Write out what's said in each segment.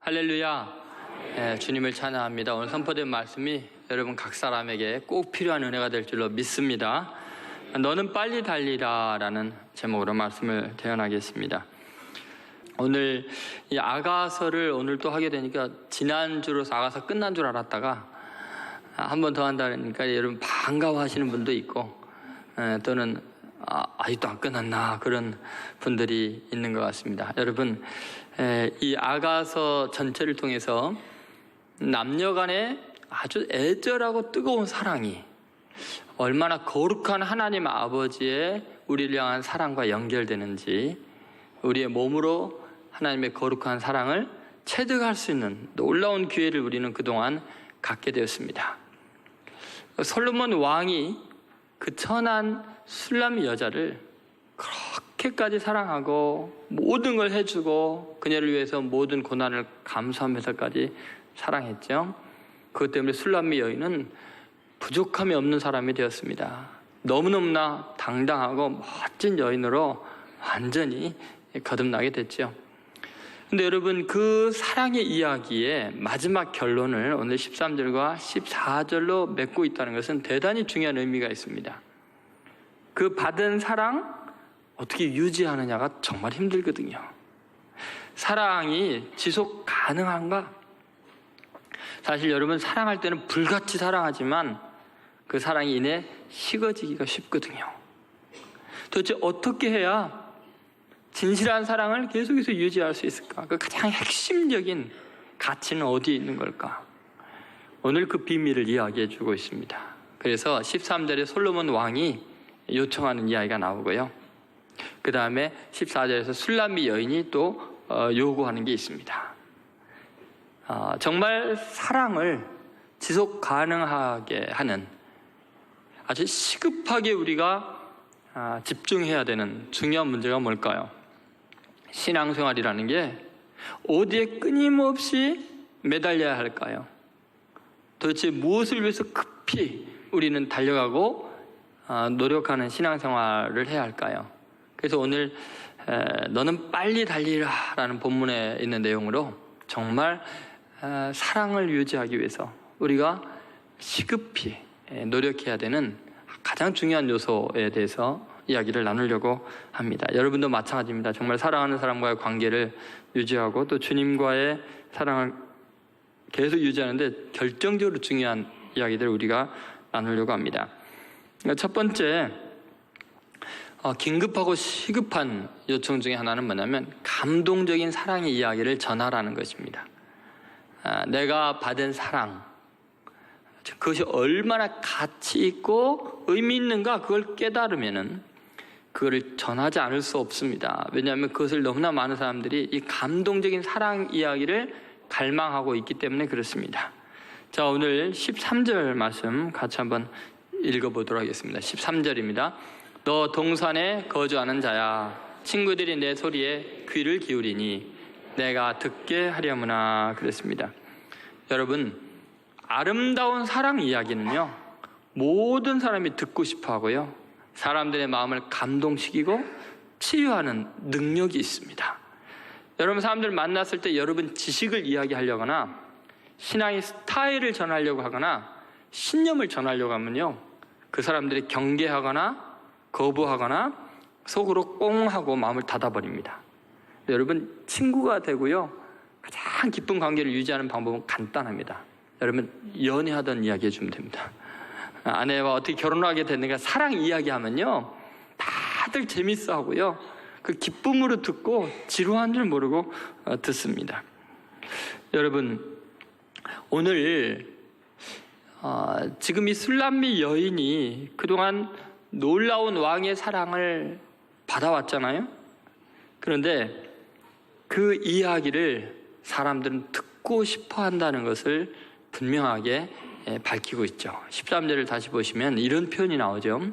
할렐루야. 주님을 찬양합니다. 오늘 선포된 말씀이 여러분 각 사람에게 꼭 필요한 은혜가 될 줄로 믿습니다. 너는 빨리 달리라 라는 제목으로 말씀을 대언하겠습니다. 오늘 이 아가서를 오늘 또 하게 되니까 지난주로서 아가서 끝난 줄 알았다가 한 번 더 한다니까 여러분 반가워하시는 분도 있고 또는 아직도 안 끝났나 그런 분들이 있는 것 같습니다. 여러분 이 아가서 전체를 통해서 남녀 간의 아주 애절하고 뜨거운 사랑이 얼마나 거룩한 하나님 아버지의 우리를 향한 사랑과 연결되는지 우리의 몸으로 하나님의 거룩한 사랑을 체득할 수 있는 놀라운 기회를 우리는 그동안 갖게 되었습니다. 솔로몬 왕이 그 천한 술람미 여자를 그렇게까지 사랑하고 모든 걸 해주고 그녀를 위해서 모든 고난을 감수하면서까지 사랑했죠. 그것 때문에 술람미 여인은 부족함이 없는 사람이 되었습니다. 너무너무나 당당하고 멋진 여인으로 완전히 거듭나게 됐죠. 근데 여러분 그 사랑의 이야기의 마지막 결론을 오늘 13절과 14절로 맺고 있다는 것은 대단히 중요한 의미가 있습니다. 그 받은 사랑 어떻게 유지하느냐가 정말 힘들거든요. 사랑이 지속 가능한가? 사실 여러분 사랑할 때는 불같이 사랑하지만 그 사랑이 이내 식어지기가 쉽거든요. 도대체 어떻게 해야 진실한 사랑을 계속해서 유지할 수 있을까? 그 가장 핵심적인 가치는 어디에 있는 걸까? 오늘 그 비밀을 이야기해 주고 있습니다. 그래서 13절에 솔로몬 왕이 요청하는 이야기가 나오고요. 그 다음에 14절에서 술람미 여인이 또 요구하는 게 있습니다. 정말 사랑을 지속 가능하게 하는 아주 시급하게 우리가 집중해야 되는 중요한 문제가 뭘까요? 신앙생활이라는 게 어디에 끊임없이 매달려야 할까요? 도대체 무엇을 위해서 급히 우리는 달려가고 노력하는 신앙생활을 해야 할까요? 그래서 오늘 너는 빨리 달리라 라는 본문에 있는 내용으로 정말 사랑을 유지하기 위해서 우리가 시급히 노력해야 되는 가장 중요한 요소에 대해서 이야기를 나누려고 합니다. 여러분도 마찬가지입니다. 정말 사랑하는 사람과의 관계를 유지하고 또 주님과의 사랑을 계속 유지하는데 결정적으로 중요한 이야기들을 우리가 나누려고 합니다. 첫 번째 긴급하고 시급한 요청 중에 하나는 뭐냐면 감동적인 사랑의 이야기를 전하라는 것입니다. 내가 받은 사랑 그것이 얼마나 가치 있고 의미 있는가 그걸 깨달으면은 그거를 전하지 않을 수 없습니다. 왜냐하면 그것을 너무나 많은 사람들이 이 감동적인 사랑 이야기를 갈망하고 있기 때문에 그렇습니다. 자, 오늘 13절 말씀 같이 한번 읽어보도록 하겠습니다. 13절입니다. 너 동산에 거주하는 자야, 친구들이 내 소리에 귀를 기울이니 내가 듣게 하려무나 그랬습니다. 여러분, 아름다운 사랑 이야기는요 모든 사람이 듣고 싶어 하고요 사람들의 마음을 감동시키고 치유하는 능력이 있습니다. 여러분 사람들 만났을 때 여러분 지식을 이야기하려거나 신앙의 스타일을 전하려고 하거나 신념을 전하려고 하면요 그 사람들이 경계하거나 거부하거나 속으로 꽁 하고 마음을 닫아버립니다. 여러분 친구가 되고요 가장 깊은 관계를 유지하는 방법은 간단합니다. 여러분 연애하던 이야기 해주면 됩니다. 아내와 어떻게 결혼하게 됐는가 사랑 이야기하면요 다들 재밌어 하고요 그 기쁨으로 듣고 지루한 줄 모르고 듣습니다. 여러분 오늘 지금 이 술람미 여인이 그동안 놀라운 왕의 사랑을 받아왔잖아요. 그런데 그 이야기를 사람들은 듣고 싶어 한다는 것을 분명하게 밝히고 있죠. 13절을 다시 보시면 이런 표현이 나오죠.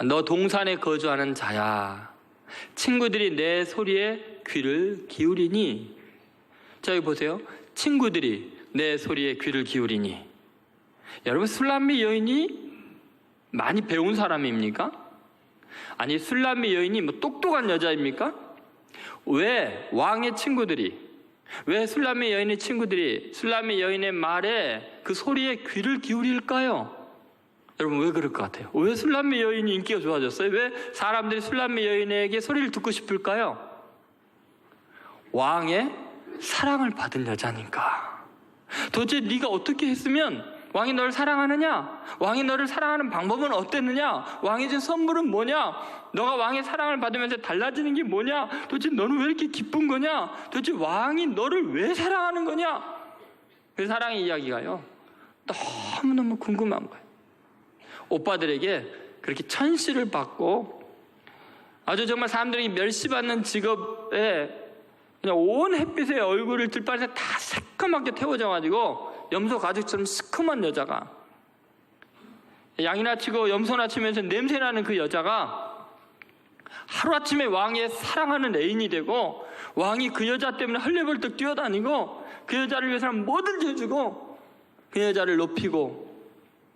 너 동산에 거주하는 자야, 친구들이 내 소리에 귀를 기울이니. 자, 여기 보세요. 친구들이 내 소리에 귀를 기울이니. 여러분 술람미 여인이 많이 배운 사람입니까? 아니 술람미 여인이 뭐 똑똑한 여자입니까? 왜 왕의 친구들이 왜 술람의 여인의 친구들이 술람의 여인의 말에 그 소리에 귀를 기울일까요? 여러분 왜 그럴 것 같아요? 왜 술람의 여인이 인기가 좋아졌어요? 왜 사람들이 술람의 여인에게 소리를 듣고 싶을까요? 왕의 사랑을 받은 여자니까. 도대체 네가 어떻게 했으면 왕이 너를 사랑하느냐? 왕이 너를 사랑하는 방법은 어땠느냐? 왕이 준 선물은 뭐냐? 너가 왕의 사랑을 받으면서 달라지는 게 뭐냐? 도대체 너는 왜 이렇게 기쁜 거냐? 도대체 왕이 너를 왜 사랑하는 거냐? 그 사랑의 이야기가요, 너무너무 궁금한 거예요. 오빠들에게 그렇게 천시를 받고 아주 정말 사람들이 멸시받는 직업에 그냥 온 햇빛에 얼굴을 들판에서 다 새까맣게 태워져가지고 염소 가죽처럼 시커먼 여자가, 양이나 치고 염소나 치면서 냄새나는 그 여자가 하루아침에 왕의 사랑하는 애인이 되고, 왕이 그 여자 때문에 헐레벌떡 뛰어다니고 그 여자를 위해서는 뭐든지 해주고 그 여자를 높이고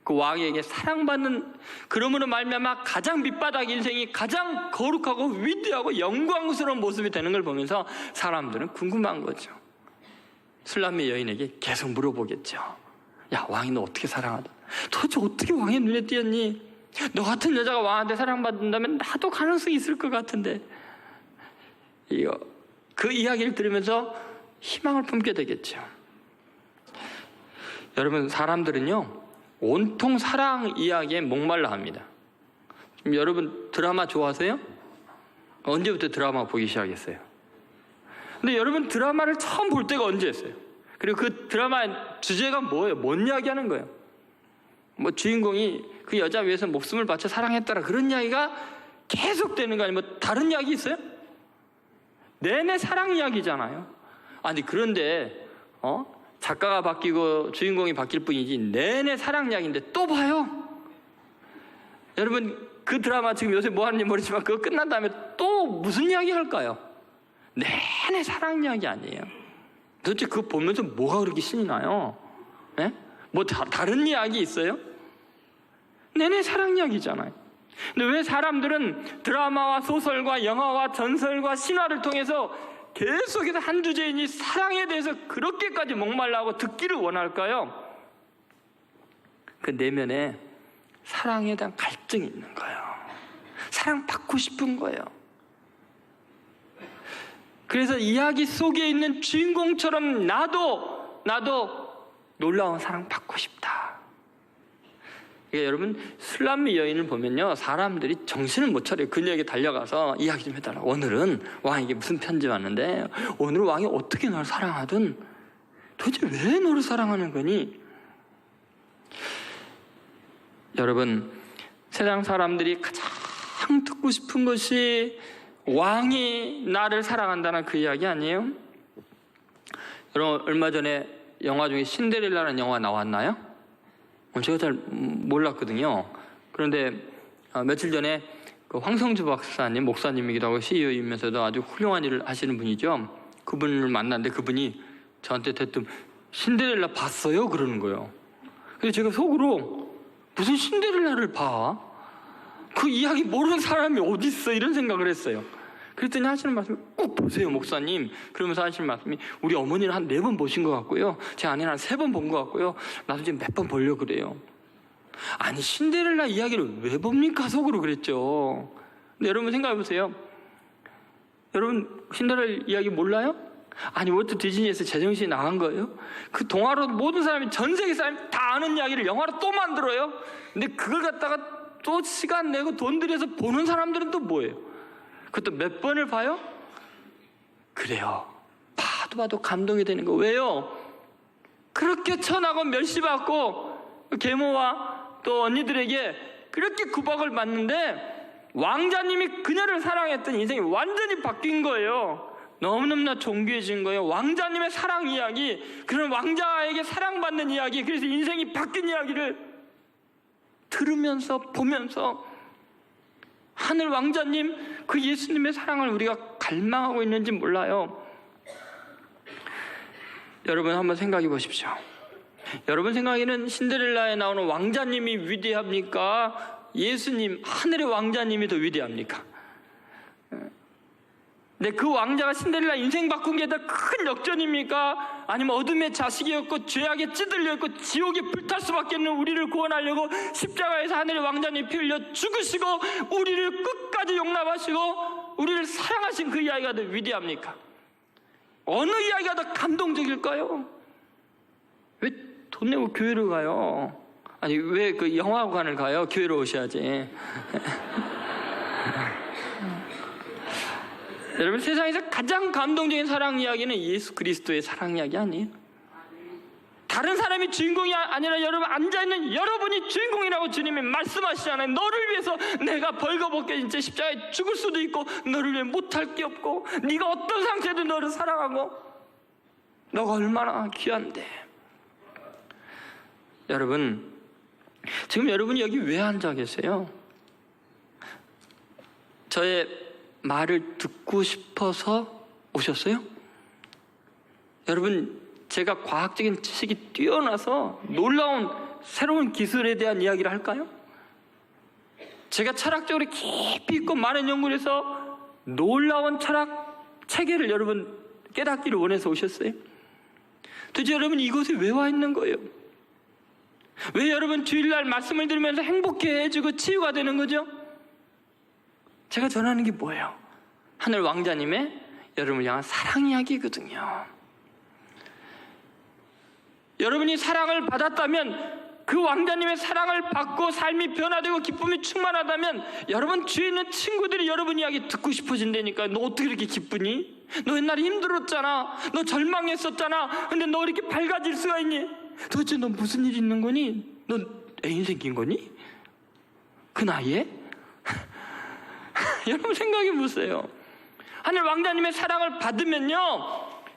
그 왕에게 사랑받는, 그러므로 말미암아 가장 밑바닥 인생이 가장 거룩하고 위대하고 영광스러운 모습이 되는 걸 보면서 사람들은 궁금한 거죠. 술람의 여인에게 계속 물어보겠죠. 야, 왕이 너 어떻게 사랑하다? 도대체 어떻게 왕의 눈에 띄었니? 너 같은 여자가 왕한테 사랑받는다면 나도 가능성이 있을 것 같은데. 그 이야기를 들으면서 희망을 품게 되겠죠. 여러분, 사람들은요 온통 사랑 이야기에 목말라 합니다. 지금 여러분 드라마 좋아하세요? 언제부터 드라마 보기 시작했어요? 근데 여러분 드라마를 처음 볼 때가 언제였어요? 그리고 그 드라마의 주제가 뭐예요? 뭔 이야기 하는 거예요? 뭐 주인공이 그 여자 위해서 목숨을 바쳐 사랑했더라, 그런 이야기가 계속 되는 거 아니면 뭐 다른 이야기 있어요? 내내 사랑 이야기잖아요. 아니 그런데 작가가 바뀌고 주인공이 바뀔 뿐이지 내내 사랑 이야기인데 또 봐요? 여러분 그 드라마 지금 요새 뭐 하는지 모르지만 그거 끝난 다음에 또 무슨 이야기 할까요? 내내 사랑 이야기 아니에요? 도대체 그거 보면서 뭐가 그렇게 신이 나요? 네? 뭐 다른 이야기 있어요? 내내 사랑 이야기잖아요. 근데 왜 사람들은 드라마와 소설과 영화와 전설과 신화를 통해서 계속해서 한 주제인 이 사랑에 대해서 그렇게까지 목말라하고 듣기를 원할까요? 그 내면에 사랑에 대한 갈증이 있는 거예요. 사랑받고 싶은 거예요. 그래서 이야기 속에 있는 주인공처럼 나도 놀라운 사랑받고 싶다. 여러분 술람미 여인을 보면요 사람들이 정신을 못 차려요. 그녀에게 달려가서 이야기 좀 해달라. 오늘은 왕에게 무슨 편지 왔는데 오늘 왕이 어떻게 너를 사랑하든 도대체 왜 너를 사랑하는 거니? 여러분 세상 사람들이 가장 듣고 싶은 것이 왕이 나를 사랑한다는 그 이야기 아니에요? 여러분 얼마 전에 영화 중에 신데렐라라는 영화 나왔나요? 제가 잘 몰랐거든요. 그런데 며칠 전에 그 황성주 박사님, 목사님이기도 하고 CEO이면서도 아주 훌륭한 일을 하시는 분이죠. 그분을 만났는데 그분이 저한테 대뜸 신데렐라 봤어요? 그러는 거예요. 그래서 제가 속으로 무슨 신데렐라를 봐? 그 이야기 모르는 사람이 어디 있어? 이런 생각을 했어요. 그랬더니 하시는 말씀이 꼭 보세요 목사님. 그러면서 하시는 말씀이 우리 어머니는 한 4번 보신 것 같고요, 제 아내는 한 3번 본 것 같고요, 나도 지금 몇 번 보려고 그래요. 아니 신데렐라 이야기를 왜 봅니까? 속으로 그랬죠. 근데 여러분 생각해 보세요. 여러분 신데렐라 이야기 몰라요? 아니 월트 디즈니에서 제정신이 나간 거예요? 그 동화로 모든 사람이, 전 세계 사람이 다 아는 이야기를 영화로 또 만들어요? 근데 그걸 갖다가 또 시간 내고 돈 들여서 보는 사람들은 또 뭐예요? 그것도 몇 번을 봐요? 그래요. 봐도 감동이 되는 거. 왜요? 그렇게 천하고 멸시받고 계모와 또 언니들에게 그렇게 구박을 받는데 왕자님이 그녀를 사랑했던 인생이 완전히 바뀐 거예요. 너무너무나 존귀해진 거예요. 왕자님의 사랑 이야기, 그런 왕자에게 사랑받는 이야기, 그래서 인생이 바뀐 이야기를 들으면서 보면서 하늘 왕자님, 그 예수님의 사랑을 우리가 갈망하고 있는지 몰라요. 여러분 한번 생각해 보십시오. 여러분 생각에는 신데렐라에 나오는 왕자님이 위대합니까? 예수님, 하늘의 왕자님이 더 위대합니까? 근데 그 왕자가 신데렐라 인생 바꾼 게 더 큰 역전입니까? 아니면 어둠의 자식이었고 죄악에 찌들려 있고 지옥에 불탈 수밖에 없는 우리를 구원하려고 십자가에서 하늘의 왕자님 피 흘려 죽으시고 우리를 끝까지 용납하시고 우리를 사랑하신 그 이야기가 더 위대합니까? 어느 이야기가 더 감동적일까요? 왜 돈 내고 교회를 가요? 아니 왜 그 영화관을 가요? 교회로 오셔야지. 여러분, 세상에서 가장 감동적인 사랑 이야기는 예수 그리스도의 사랑 이야기 아니에요? 다른 사람이 주인공이 아니라 여러분 앉아있는 여러분이 주인공이라고 주님이 말씀하시잖아요. 너를 위해서 내가 벌거벗겨 진짜 십자가에 죽을 수도 있고 너를 위해 못할 게 없고 네가 어떤 상태든 너를 사랑하고 너가 얼마나 귀한데. 여러분, 지금 여러분이 여기 왜 앉아 계세요? 저의 말을 듣고 싶어서 오셨어요? 여러분, 제가 과학적인 지식이 뛰어나서 놀라운 새로운 기술에 대한 이야기를 할까요? 제가 철학적으로 깊이 있고 많은 연구를 해서 놀라운 철학 체계를 여러분 깨닫기를 원해서 오셨어요? 도대체 여러분 이곳에 왜 와 있는 거예요? 왜 여러분 주일날 말씀을 들으면서 행복해지고 치유가 되는 거죠? 제가 전하는 게 뭐예요? 하늘 왕자님의 여러분을 향한 사랑 이야기거든요. 여러분이 사랑을 받았다면, 그 왕자님의 사랑을 받고 삶이 변화되고 기쁨이 충만하다면 여러분 주위에 있는 친구들이 여러분 이야기 듣고 싶어진다니까요. 너 어떻게 이렇게 기쁘니? 너 옛날에 힘들었잖아. 너 절망했었잖아. 근데 너 이렇게 밝아질 수가 있니? 도대체 너 무슨 일 있는 거니? 너 애인 생긴 거니? 그 나이에? 여러분 생각해 보세요. 하늘 왕자님의 사랑을 받으면요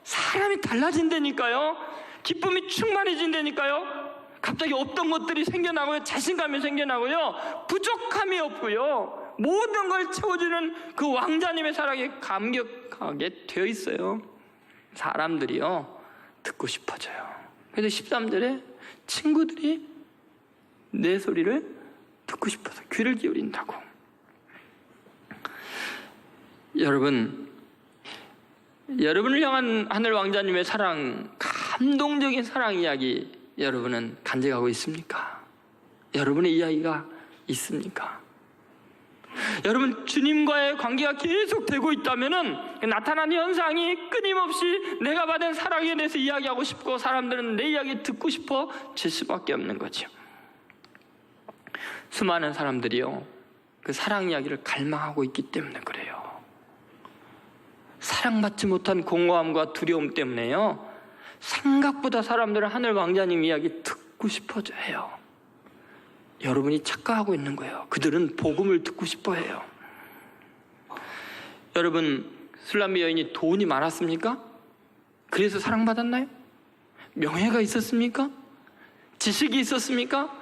사람이 달라진다니까요. 기쁨이 충만해진다니까요. 갑자기 없던 것들이 생겨나고요, 자신감이 생겨나고요, 부족함이 없고요, 모든 걸 채워주는 그 왕자님의 사랑에 감격하게 되어 있어요. 사람들이요 듣고 싶어져요. 그래서 13절에 친구들이 내 소리를 듣고 싶어서 귀를 기울인다고. 여러분을 향한 하늘 왕자님의 사랑, 감동적인 사랑 이야기 여러분은 간직하고 있습니까? 여러분의 이야기가 있습니까? 여러분 주님과의 관계가 계속 되고 있다면 나타나는 현상이 끊임없이 내가 받은 사랑에 대해서 이야기하고 싶고 사람들은 내 이야기 듣고 싶어 질 수밖에 없는 거죠. 수많은 사람들이요 그 사랑 이야기를 갈망하고 있기 때문에 그래요. 사랑받지 못한 공허함과 두려움 때문에요 생각보다 사람들은 하늘 왕자님 이야기 듣고 싶어져 해요. 여러분이 착각하고 있는 거예요. 그들은 복음을 듣고 싶어 해요. 여러분, 술람비 여인이 돈이 많았습니까? 그래서 사랑받았나요? 명예가 있었습니까? 지식이 있었습니까?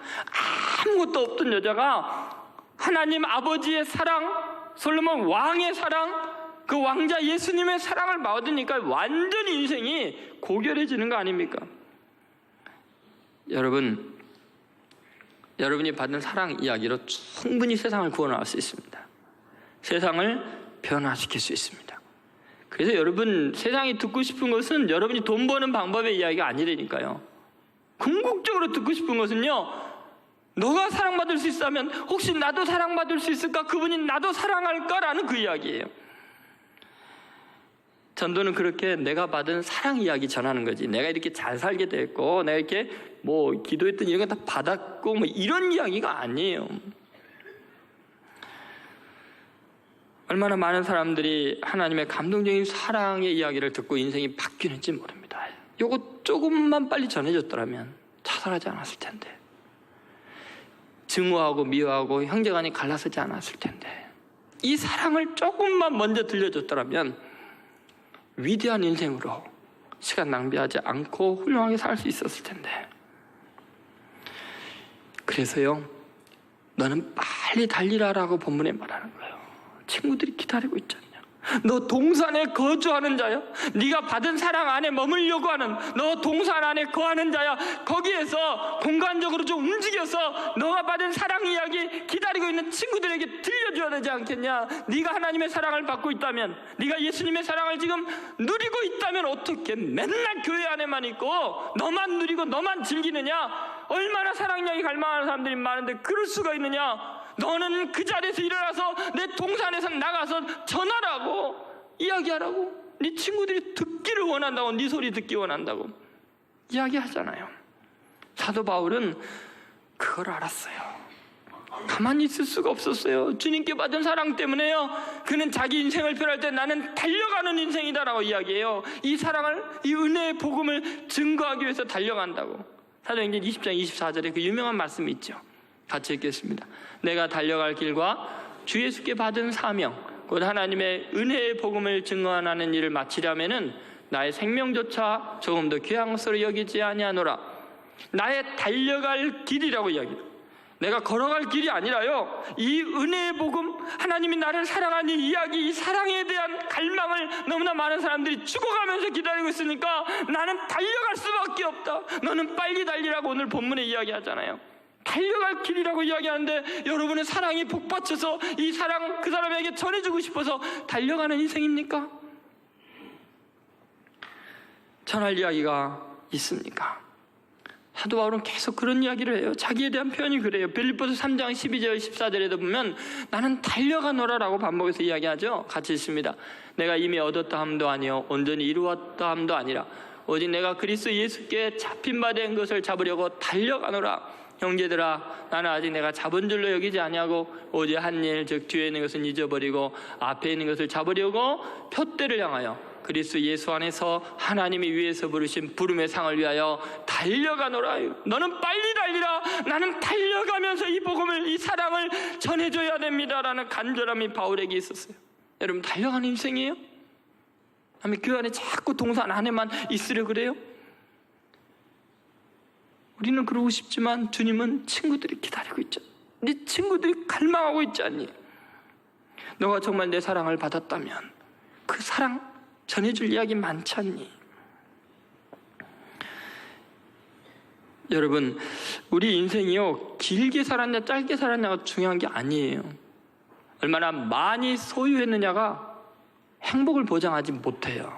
아무것도 없던 여자가 하나님 아버지의 사랑, 솔로몬 왕의 사랑, 그 왕자 예수님의 사랑을 받으니까 완전히 인생이 고결해지는 거 아닙니까? 여러분이 받은 사랑 이야기로 충분히 세상을 구원할 수 있습니다. 세상을 변화시킬 수 있습니다. 그래서 여러분, 세상이 듣고 싶은 것은 여러분이 돈 버는 방법의 이야기가 아니라니까요. 궁극적으로 듣고 싶은 것은요, 너가 사랑받을 수 있다면 혹시 나도 사랑받을 수 있을까? 그분이 나도 사랑할까라는 그 이야기예요. 전도는 그렇게 내가 받은 사랑 이야기 전하는 거지. 내가 이렇게 잘 살게 됐고, 내가 이렇게 뭐 기도했던 이런 거 다 받았고, 뭐 이런 이야기가 아니에요. 얼마나 많은 사람들이 하나님의 감동적인 사랑의 이야기를 듣고 인생이 바뀌는지 모릅니다. 요거 조금만 빨리 전해졌더라면 자살하지 않았을 텐데, 증오하고 미워하고 형제간이 갈라서지 않았을 텐데, 이 사랑을 조금만 먼저 들려줬더라면 위대한 인생으로 시간 낭비하지 않고 훌륭하게 살 수 있었을 텐데. 그래서요, 너는 빨리 달리라라고 본문에 말하는 거예요. 친구들이 기다리고 있잖냐. 너 동산에 거주하는 자야. 네가 받은 사랑 안에 머물려고 하는, 너 동산 안에 거하는 자야. 거기에서 공간적으로 좀 움직여서 너가 받은 사랑 이야기 기다리고 있는 친구들에게 들려줘야 되지 않겠냐. 네가 하나님의 사랑을 받고 있다면, 네가 예수님의 사랑을 지금 누리고 있다면 어떻게 맨날 교회 안에만 있고 너만 누리고 너만 즐기느냐. 얼마나 사랑 이야기 갈망하는 사람들이 많은데 그럴 수가 있느냐. 너는 그 자리에서 일어나서 내 동산에서 나가서 전하라고, 이야기하라고. 네 친구들이 듣기를 원한다고, 네 소리 듣기 원한다고 이야기하잖아요. 사도 바울은 그걸 알았어요. 가만히 있을 수가 없었어요. 주님께 받은 사랑 때문에요. 그는 자기 인생을 표현할 때 나는 달려가는 인생이다라고 이야기해요. 이 사랑을, 이 은혜의 복음을 증거하기 위해서 달려간다고. 사도행전 20장 24절에 그 유명한 말씀이 있죠. 같이 읽겠습니다. 내가 달려갈 길과 주 예수께 받은 사명, 곧 하나님의 은혜의 복음을 증거하는 일을 마치려면은 나의 생명조차 조금 더 귀한 것으로 여기지 아니하노라. 나의 달려갈 길이라고 이야기해요. 내가 걸어갈 길이 아니라요, 이 은혜의 복음, 하나님이 나를 사랑하는 이 이야기, 이 사랑에 대한 갈망을 너무나 많은 사람들이 죽어가면서 기다리고 있으니까 나는 달려갈 수밖에 없다. 너는 빨리 달리라고 오늘 본문에 이야기하잖아요. 달려갈 길이라고 이야기하는데 여러분의 사랑이 복받쳐서 이 사랑 그 사람에게 전해주고 싶어서 달려가는 인생입니까? 전할 이야기가 있습니까? 사도 바울은 계속 그런 이야기를 해요. 자기에 대한 표현이 그래요. 빌립보서 3장 12절 14절에도 보면 나는 달려가노라라고 반복해서 이야기하죠. 같이 읽습니다. 내가 이미 얻었다 함도 아니요 온전히 이루었다 함도 아니라 오직 내가 그리스도 예수께 잡힌 바 된 것을 잡으려고 달려가노라. 형제들아, 나는 아직 내가 잡은 줄로 여기지 아니하고 오직 한 일, 즉 뒤에 있는 것은 잊어버리고 앞에 있는 것을 잡으려고 표대를 향하여 그리스도 예수 안에서 하나님이 위에서 부르신 부름의 상을 위하여 달려가노라. 너는 빨리 달리라. 나는 달려가면서 이 복음을, 이 사랑을 전해줘야 됩니다라는 간절함이 바울에게 있었어요. 여러분, 달려가는 인생이에요? 아니면 교회 안에 자꾸 동산 안에만 있으려 그래요? 우리는 그러고 싶지만 주님은 친구들이 기다리고 있죠. 네 친구들이 갈망하고 있지 않니? 너가 정말 내 사랑을 받았다면 그 사랑 전해줄 이야기 많지 않니? 여러분, 우리 인생이요, 길게 살았냐 짧게 살았냐가 중요한 게 아니에요. 얼마나 많이 소유했느냐가 행복을 보장하지 못해요.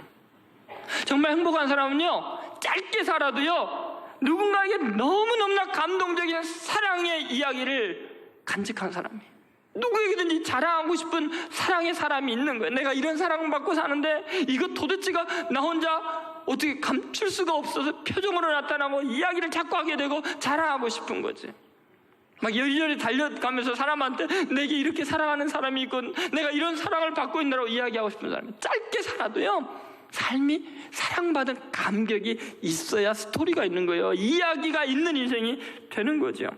정말 행복한 사람은요, 짧게 살아도요, 누군가에게 너무너무나 감동적인 사랑의 이야기를 간직한 사람이에요. 누구에게든지 자랑하고 싶은 사랑의 사람이 있는 거예요. 내가 이런 사랑을 받고 사는데 이거 도대체가 나 혼자 어떻게 감출 수가 없어서 표정으로 나타나고 이야기를 자꾸 하게 되고 자랑하고 싶은 거지. 막 여기저기 달려가면서 사람한테 내게 이렇게 사랑하는 사람이 있고 내가 이런 사랑을 받고 있느라고 이야기하고 싶은 사람이, 짧게 살아도요, 삶이 사랑받은 감격이 있어야 스토리가 있는 거예요. 이야기가 있는 인생이 되는 거죠.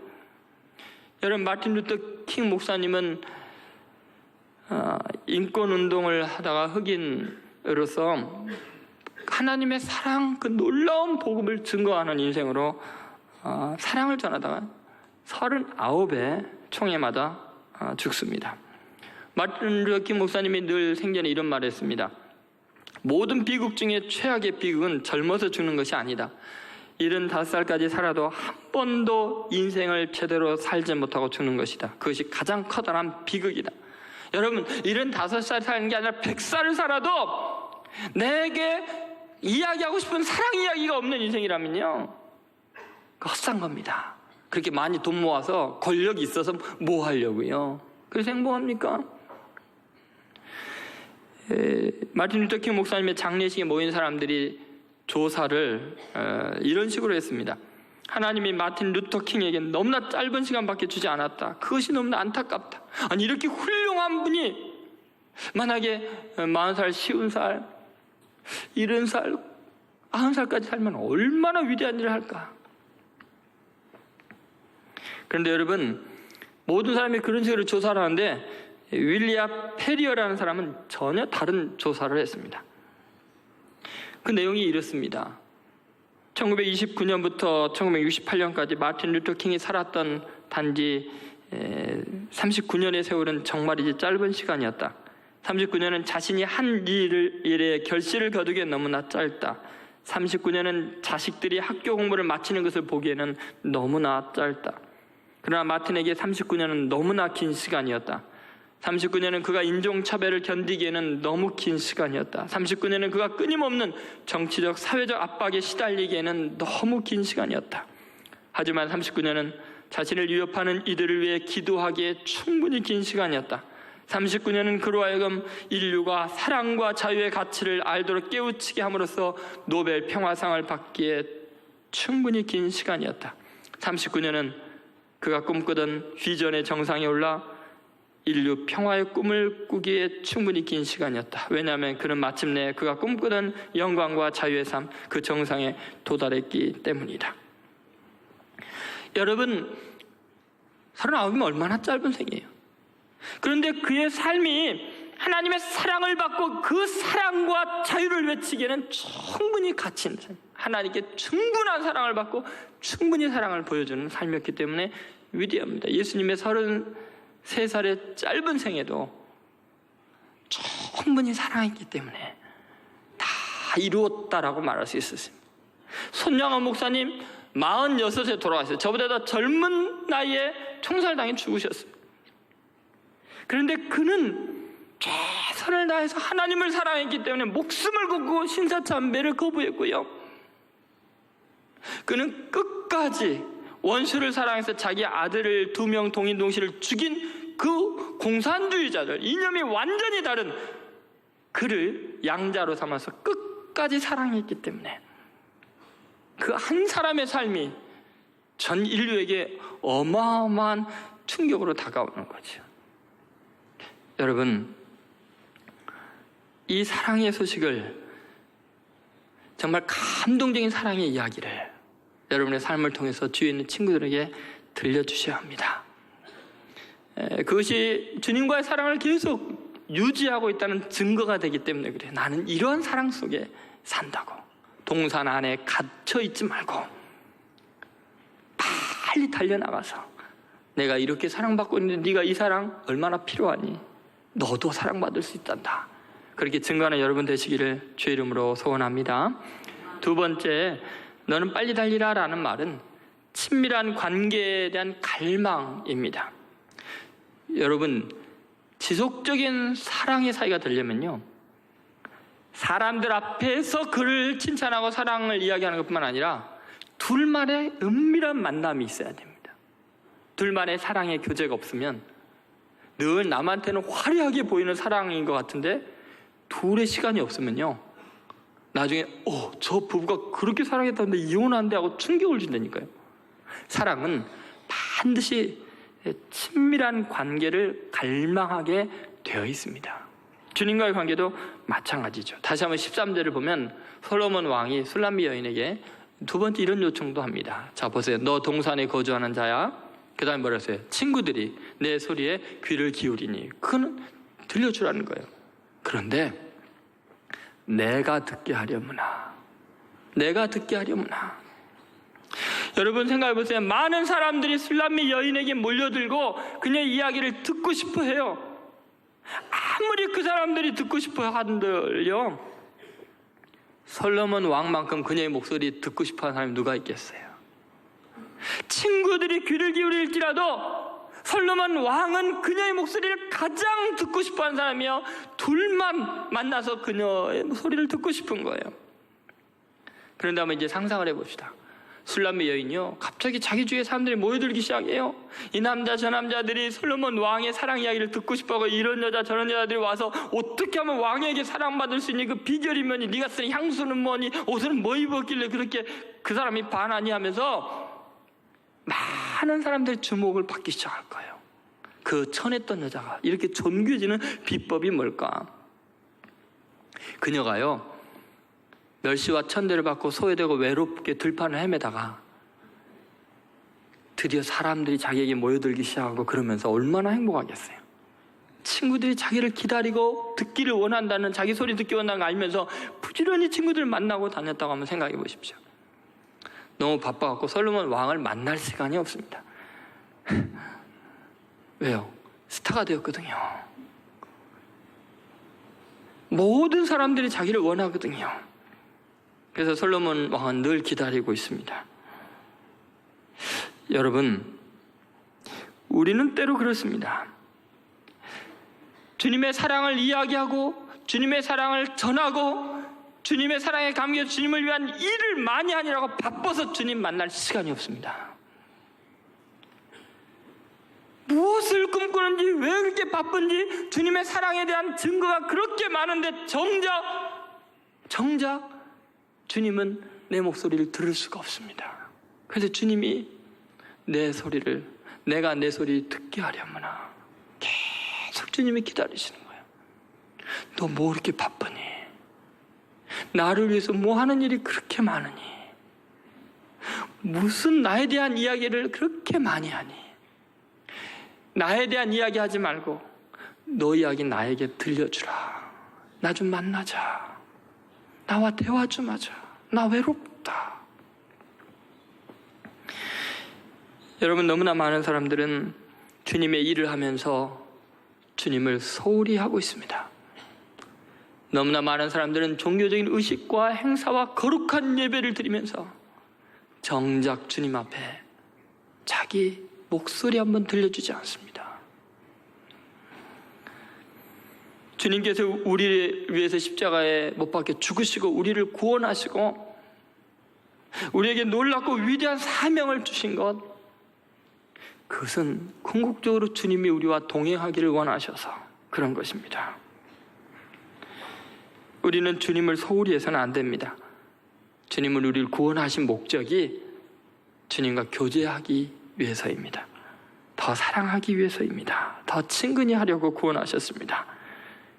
여러분, 마틴 루터 킹 목사님은 인권운동을 하다가 흑인으로서 하나님의 사랑, 그 놀라운 복음을 증거하는 인생으로 사랑을 전하다가 39배 총에 맞아 죽습니다. 마틴 루터 킹 목사님이 늘 생전에 이런 말을 했습니다. 모든 비극 중에 최악의 비극은 젊어서 죽는 것이 아니다. 75살까지 살아도 한 번도 인생을 제대로 살지 못하고 죽는 것이다. 그것이 가장 커다란 비극이다. 여러분, 75살 사는 게 아니라 100살을 살아도 내게 이야기하고 싶은 사랑 이야기가 없는 인생이라면요, 그 헛산 겁니다. 그렇게 많이 돈 모아서 권력이 있어서 뭐 하려고요? 그래서 행복합니까? 마틴 루터 킹 목사님의 장례식에 모인 사람들이 조사를 이런 식으로 했습니다. 하나님이 마틴 루터 킹에게 너무나 짧은 시간밖에 주지 않았다. 그것이 너무나 안타깝다. 아니, 이렇게 훌륭한 분이 만약에 40살, 50살, 70살, 90살까지 살면 얼마나 위대한 일을 할까. 그런데 여러분, 모든 사람이 그런 식으로 조사를 하는데 윌리엄 페리어라는 사람은 전혀 다른 조사를 했습니다. 그 내용이 이렇습니다. 1929년부터 1968년까지 마틴 루터 킹이 살았던 단지 39년의 세월은 정말이지 짧은 시간이었다. 39년은 자신이 한 일에 결실을 거두기에 너무나 짧다. 39년은 자식들이 학교 공부를 마치는 것을 보기에는 너무나 짧다. 그러나 마틴에게 39년은 너무나 긴 시간이었다. 39년은 그가 인종차별을 견디기에는 너무 긴 시간이었다. 39년은 그가 끊임없는 정치적, 사회적 압박에 시달리기에는 너무 긴 시간이었다. 하지만 39년은 자신을 위협하는 이들을 위해 기도하기에 충분히 긴 시간이었다. 39년은 그로 하여금 인류가 사랑과 자유의 가치를 알도록 깨우치게 함으로써 노벨 평화상을 받기에 충분히 긴 시간이었다. 39년은 그가 꿈꾸던 비전의 정상에 올라 인류 평화의 꿈을 꾸기에 충분히 긴 시간이었다. 왜냐하면 그는 마침내 그가 꿈꾸던 영광과 자유의 삶, 그 정상에 도달했기 때문이다. 여러분, 39이면 얼마나 짧은 생이에요. 그런데 그의 삶이 하나님의 사랑을 받고 그 사랑과 자유를 외치기에는 충분히 가치 있는 삶, 하나님께 충분한 사랑을 받고 충분히 사랑을 보여주는 삶이었기 때문에 위대합니다. 예수님의 33살의 짧은 생애도 충분히 사랑했기 때문에 다 이루었다라고 말할 수 있었습니다. 손양원 목사님 46에 돌아가셨어요. 저보다 더 젊은 나이에 총살당해 죽으셨어요. 그런데 그는 최선을 다해서 하나님을 사랑했기 때문에 목숨을 걸고 신사참배를 거부했고요. 그는 끝까지 원수를 사랑해서 자기 아들을 2명 동인 동시를 죽인 그 공산주의자들, 이념이 완전히 다른 그를 양자로 삼아서 끝까지 사랑했기 때문에 그 한 사람의 삶이 전 인류에게 어마어마한 충격으로 다가오는 거죠. 여러분, 이 사랑의 소식을, 정말 감동적인 사랑의 이야기를 여러분의 삶을 통해서 주위에 있는 친구들에게 들려주셔야 합니다. 그것이 주님과의 사랑을 계속 유지하고 있다는 증거가 되기 때문에 그래요. 나는 이러한 사랑 속에 산다고. 동산 안에 갇혀 있지 말고 빨리 달려나가서 내가 이렇게 사랑받고 있는데 네가 이 사랑 얼마나 필요하니? 너도 사랑받을 수 있단다. 그렇게 증거하는 여러분 되시기를 주의 이름으로 소원합니다. 두 번째, 너는 빨리 달리라 라는 말은 친밀한 관계에 대한 갈망입니다. 여러분, 지속적인 사랑의 사이가 되려면요, 사람들 앞에서 그를 칭찬하고 사랑을 이야기하는 것뿐만 아니라 둘만의 은밀한 만남이 있어야 됩니다. 둘만의 사랑의 교제가 없으면 늘 남한테는 화려하게 보이는 사랑인 것 같은데 둘의 시간이 없으면요, 나중에 저 부부가 그렇게 사랑했다는데 이혼한대 하고 충격을 준다니까요. 사랑은 반드시 친밀한 관계를 갈망하게 되어 있습니다. 주님과의 관계도 마찬가지죠. 다시 한번 13절을 보면 솔로몬 왕이 술람미 여인에게 두 번째 이런 요청도 합니다. 자, 보세요. 너 동산에 거주하는 자야. 그 다음에 뭐라 했어요? 친구들이 내 소리에 귀를 기울이니. 그는 들려주라는 거예요. 그런데 내가 듣게 하려무나. 내가 듣게 하려무나. 여러분 생각해 보세요. 많은 사람들이 술람미 여인에게 몰려들고 그녀의 이야기를 듣고 싶어 해요. 아무리 그 사람들이 듣고 싶어 한들요, 솔로몬 왕만큼 그녀의 목소리 듣고 싶어 하는 사람이 누가 있겠어요? 친구들이 귀를 기울일지라도 솔로몬 왕은 그녀의 목소리를 가장 듣고 싶어 하는 사람이요, 둘만 만나서 그녀의 소리를 듣고 싶은 거예요. 그런데 한번 이제 상상을 해봅시다. 술람미 여인이요, 갑자기 자기 주위에 사람들이 모여들기 시작해요. 이 남자 저 남자들이 솔로몬 왕의 사랑 이야기를 듣고 싶어하고, 이런 여자 저런 여자들이 와서 어떻게 하면 왕에게 사랑받을 수 있니? 그 비결이 뭐니? 네가 쓰는 향수는 뭐니? 옷은 뭐 입었길래 그렇게 그 사람이 반하니? 하면서 많은 사람들의 주목을 받기 시작할 거예요. 그 천했던 여자가 이렇게 존귀해지는 비법이 뭘까? 그녀가요, 멸시와 천대를 받고 소외되고 외롭게 들판을 헤매다가 드디어 사람들이 자기에게 모여들기 시작하고 그러면서 얼마나 행복하겠어요. 친구들이 자기를 기다리고 듣기를 원한다는, 자기 소리 듣기 원한다는 걸 알면서 부지런히 친구들을 만나고 다녔다고 한번 생각해 보십시오. 너무 바빠갖고 솔로몬 왕을 만날 시간이 없습니다. 왜요? 스타가 되었거든요. 모든 사람들이 자기를 원하거든요. 그래서 솔로몬 왕은 늘 기다리고 있습니다. 여러분, 우리는 때로 그렇습니다. 주님의 사랑을 이야기하고 주님의 사랑을 전하고 주님의 사랑에 감겨 주님을 위한 일을 많이 하느라고 바빠서 주님 만날 시간이 없습니다. 무엇을 꿈꾸는지, 왜 그렇게 바쁜지, 주님의 사랑에 대한 증거가 그렇게 많은데 정작 주님은 내 목소리를 들을 수가 없습니다. 그래서 주님이 내가 내 소리 듣게 하려무나 계속 주님이 기다리시는 거예요. 너 뭐 이렇게 바쁘니? 나를 위해서 뭐 하는 일이 그렇게 많으니? 무슨 나에 대한 이야기를 그렇게 많이 하니? 나에 대한 이야기 하지 말고 너 이야기 나에게 들려주라. 나 좀 만나자. 나와 대화 좀 하자. 나 외롭다. 여러분, 너무나 많은 사람들은 주님의 일을 하면서 주님을 소홀히 하고 있습니다. 너무나 많은 사람들은 종교적인 의식과 행사와 거룩한 예배를 드리면서 정작 주님 앞에 자기 목소리 한번 들려주지 않습니다. 주님께서 우리를 위해서 십자가에 못 박혀 죽으시고 우리를 구원하시고 우리에게 놀랍고 위대한 사명을 주신 것, 그것은 궁극적으로 주님이 우리와 동행하기를 원하셔서 그런 것입니다. 우리는 주님을 소홀히 해서는 안 됩니다. 주님은 우리를 구원하신 목적이 주님과 교제하기 위해서입니다. 더 사랑하기 위해서입니다. 더 친근히 하려고 구원하셨습니다.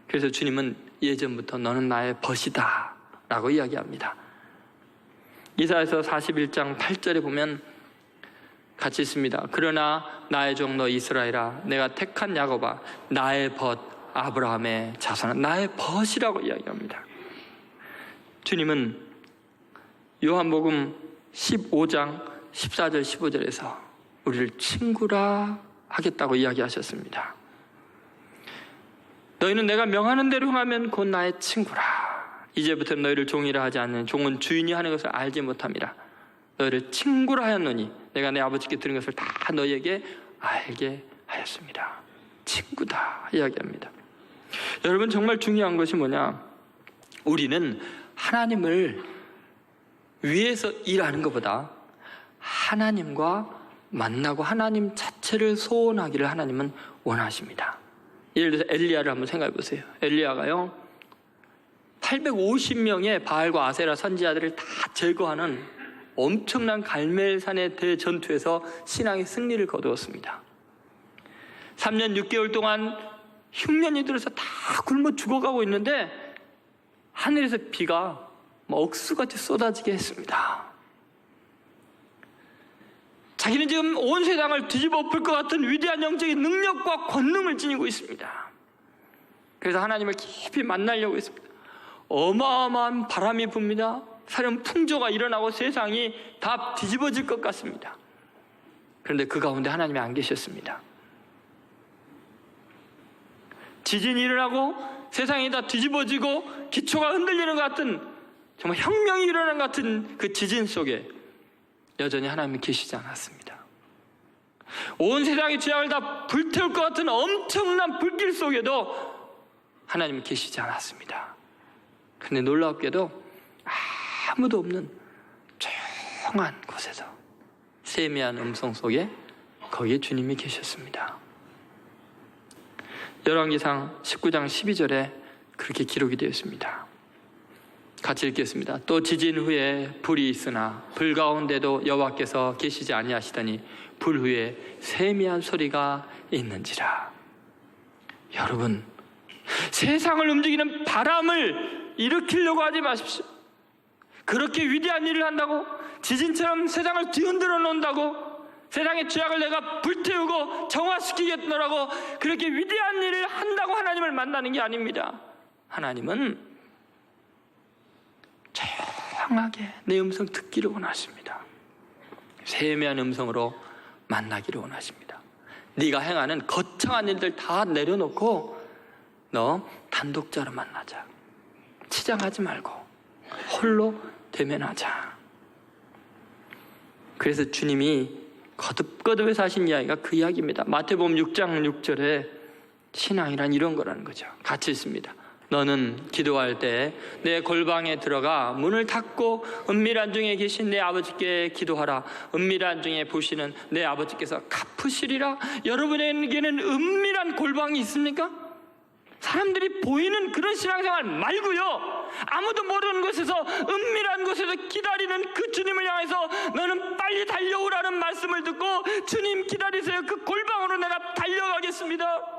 그래서 주님은 예전부터 너는 나의 벗이다 라고 이야기합니다. 이사야서 41장 8절에 보면 같이 있습니다. 그러나 나의 종 너 이스라엘아, 내가 택한 야곱아, 나의 벗 아브라함의 자손은 나의 벗이라고 이야기합니다. 주님은 요한복음 15장 14절 15절에서 우리를 친구라 하겠다고 이야기하셨습니다. 너희는 내가 명하는 대로 행하면 곧 나의 친구라. 이제부터 너희를 종이라 하지 않는 종은 주인이 하는 것을 알지 못함이라. 너희를 친구라 하였노니 내가 내 아버지께 들은 것을 다 너희에게 알게 하였습니다. 친구다 이야기합니다. 여러분, 정말 중요한 것이 뭐냐? 우리는 하나님을 위해서 일하는 것보다 하나님과 만나고 하나님 자체를 소원하기를 하나님은 원하십니다. 예를 들어서 엘리야를 한번 생각해 보세요. 엘리야가요 850명의 바알과 아세라 선지자들을 다 제거하는 엄청난 갈멜산의 대전투에서 신앙의 승리를 거두었습니다. 3년 6개월 동안 흉년이 들어서 다 굶어 죽어가고 있는데 하늘에서 비가 억수같이 쏟아지게 했습니다. 자기는 지금 온 세상을 뒤집어 엎을 것 같은 위대한 영적인 능력과 권능을 지니고 있습니다. 그래서 하나님을 깊이 만나려고 했습니다. 어마어마한 바람이 붑니다. 사령 풍조가 일어나고 세상이 다 뒤집어질 것 같습니다. 그런데 그 가운데 하나님이 안 계셨습니다. 지진이 일어나고 세상이 다 뒤집어지고 기초가 흔들리는 것 같은, 정말 혁명이 일어나는 것 같은 그 지진 속에 여전히 하나님이 계시지 않았습니다. 온 세상의 죄악을 다 불태울 것 같은 엄청난 불길 속에도 하나님이 계시지 않았습니다. 그런데 놀랍게도 아무도 없는 조용한 곳에서 세미한 음성 속에 거기에 주님이 계셨습니다. 열왕기상 19장 12절에 그렇게 기록이 되어 있습니다. 같이 읽겠습니다. 또 지진 후에 불이 있으나 불 가운데도 여호와께서 계시지 아니하시더니 불 후에 세미한 소리가 있는지라. 여러분, 세상을 움직이는 바람을 일으키려고 하지 마십시오. 그렇게 위대한 일을 한다고, 지진처럼 세상을 뒤흔들어 놓는다고, 세상의 죄악을 내가 불태우고 정화시키겠노라고 그렇게 위대한 일을 한다고 하나님을 만나는 게 아닙니다. 하나님은 조용하게 내 음성 듣기를 원하십니다. 세미한 음성으로 만나기를 원하십니다. 네가 행하는 거창한 일들 다 내려놓고 너 단독자로 만나자. 치장하지 말고 홀로 대면하자. 그래서 주님이 거듭거듭해서 하신 이야기가 그 이야기입니다. 마태복음 6장 6절에 신앙이란 이런 거라는 거죠. 같이 있습니다. 너는 기도할 때 내 골방에 들어가 문을 닫고 은밀한 중에 계신 내 아버지께 기도하라. 은밀한 중에 보시는 내 아버지께서 갚으시리라. 여러분에게는 은밀한 골방이 있습니까? 사람들이 보이는 그런 신앙생활 말고요, 아무도 모르는 곳에서 은밀한 곳에서 기다리는 그 주님을 향해서 너는 빨리 달려오라는 말씀을 듣고 주님 기다리세요. 그 골방으로 내가 달려가겠습니다.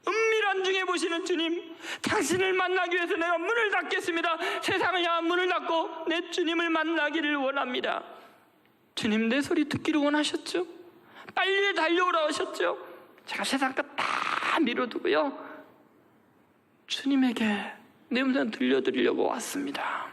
은밀한 중에 보시는 주님, 당신을 만나기 위해서 내가 문을 닫겠습니다. 세상을 향한 문을 닫고 내 주님을 만나기를 원합니다. 주님 내 소리 듣기를 원하셨죠? 빨리 달려오라 하셨죠? 제가 세상 것 다 미뤄두고요, 주님에게 내 음성 들려드리려고 왔습니다.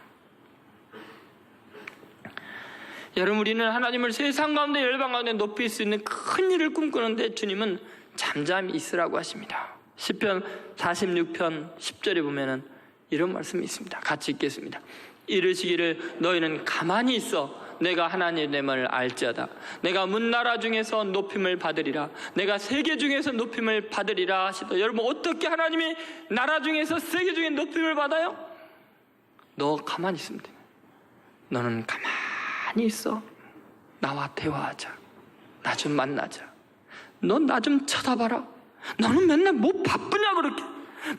여러분, 우리는 하나님을 세상 가운데 열방 가운데 높일 수 있는 큰 일을 꿈꾸는데 주님은 잠잠히 있으라고 하십니다. 시편 46편 10절에 보면은 이런 말씀이 있습니다. 같이 읽겠습니다. 이르시기를 너희는 가만히 있어 내가 하나님임을 알지어다. 내가 문나라 중에서 높임을 받으리라. 내가 세계 중에서 높임을 받으리라 하시다. 여러분, 어떻게 하나님이 나라 중에서 세계 중에 높임을 받아요? 너 가만히 있으면 돼. 너는 가만히 있어. 나와 대화하자. 나 좀 만나자. 너 나 좀 쳐다봐라. 너는 맨날 뭐 바쁘냐 그렇게.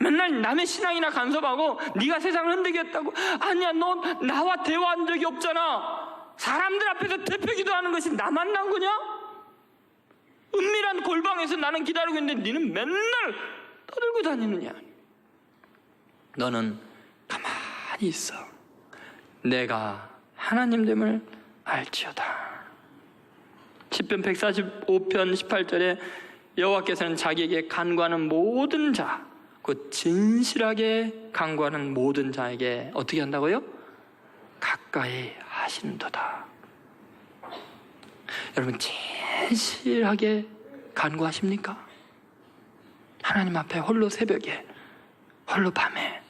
맨날 남의 신앙이나 간섭하고 네가 세상을 흔들겠다고. 아니야, 너 나와 대화한 적이 없잖아. 사람들 앞에서 대표 기도하는 것이 나 만난 거냐? 은밀한 골방에서 나는 기다리고 있는데 너는 맨날 떠들고 다니느냐? 너는 가만히 있어. 내가 하나님됨을 알지어다. 시편 145편 18절에 여호와께서는 자기에게 간구하는 모든 자, 곧 진실하게 간구하는 모든 자에게 어떻게 한다고요? 가까이 하시는도다. 여러분, 진실하게 간구하십니까? 하나님 앞에 홀로 새벽에, 홀로 밤에,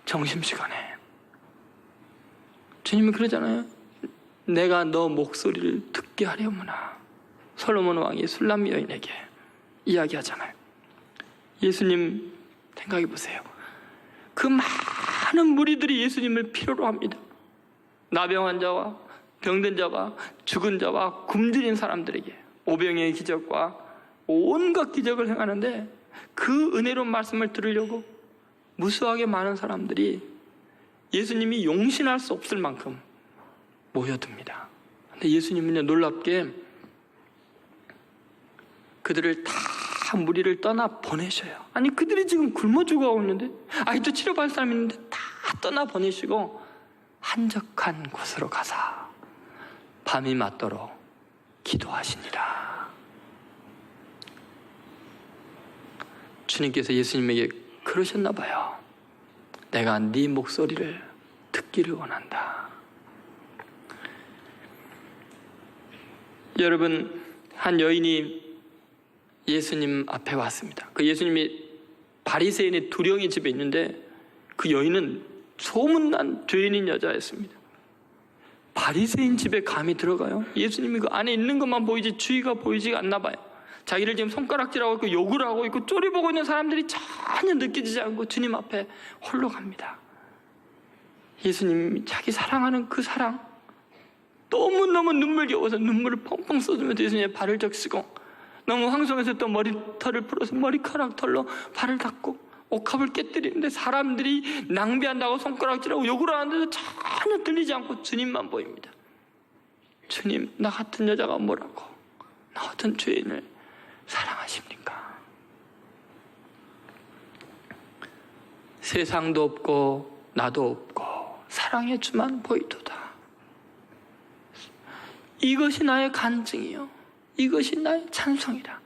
점심시간에. 주님은 그러잖아요. 내가 너 목소리를 듣게 하려무나. 솔로몬 왕이 술람 여인에게 이야기하잖아요. 예수님 생각해 보세요. 그 많은 무리들이 예수님을 필요로 합니다. 나병 환자와 병든 자와 죽은 자와 굶주린 사람들에게 오병이의 기적과 온갖 기적을 행하는데 그 은혜로운 말씀을 들으려고 무수하게 많은 사람들이 예수님이 용신할 수 없을 만큼 모여듭니다. 근데 예수님은요, 놀랍게 그들을 다 무리를 떠나 보내셔요. 아니, 그들이 지금 굶어 죽어가고 있는데, 아직도 치료받을 사람이 있는데 다 떠나 보내시고 한적한 곳으로 가사 밤이 맞도록 기도하시니라. 주님께서 예수님에게 그러셨나 봐요. 내가 네 목소리를 듣기를 원한다. 여러분, 한 여인이 예수님 앞에 왔습니다. 그 예수님이 바리새인의 두령이 집에 있는데 그 여인은 소문난 죄인인 여자였습니다. 바리새인 집에 감히 들어가요? 예수님이 그 안에 있는 것만 보이지 주위가 보이지가 않나 봐요. 자기를 지금 손가락질하고 있고 욕을 하고 있고 쪼리보고 있는 사람들이 전혀 느끼지 않고 주님 앞에 홀로 갑니다. 예수님이 자기 사랑하는 그 사랑, 너무너무 눈물겨워서 눈물을 펑펑 쏟으면서 예수님의 발을 적시고, 너무 황송해서 또 머리털을 풀어서 머리카락 털로 발을 닦고 옥합을 깨뜨리는데 사람들이 낭비한다고 손가락질하고 욕을 하는데도 전혀 들리지 않고 주님만 보입니다. 주님, 나 같은 여자가 뭐라고 나 같은 죄인을 사랑하십니까? 세상도 없고 나도 없고 사랑의 주만 보이도다. 이것이 나의 간증이요, 이것이 나의 찬송이라.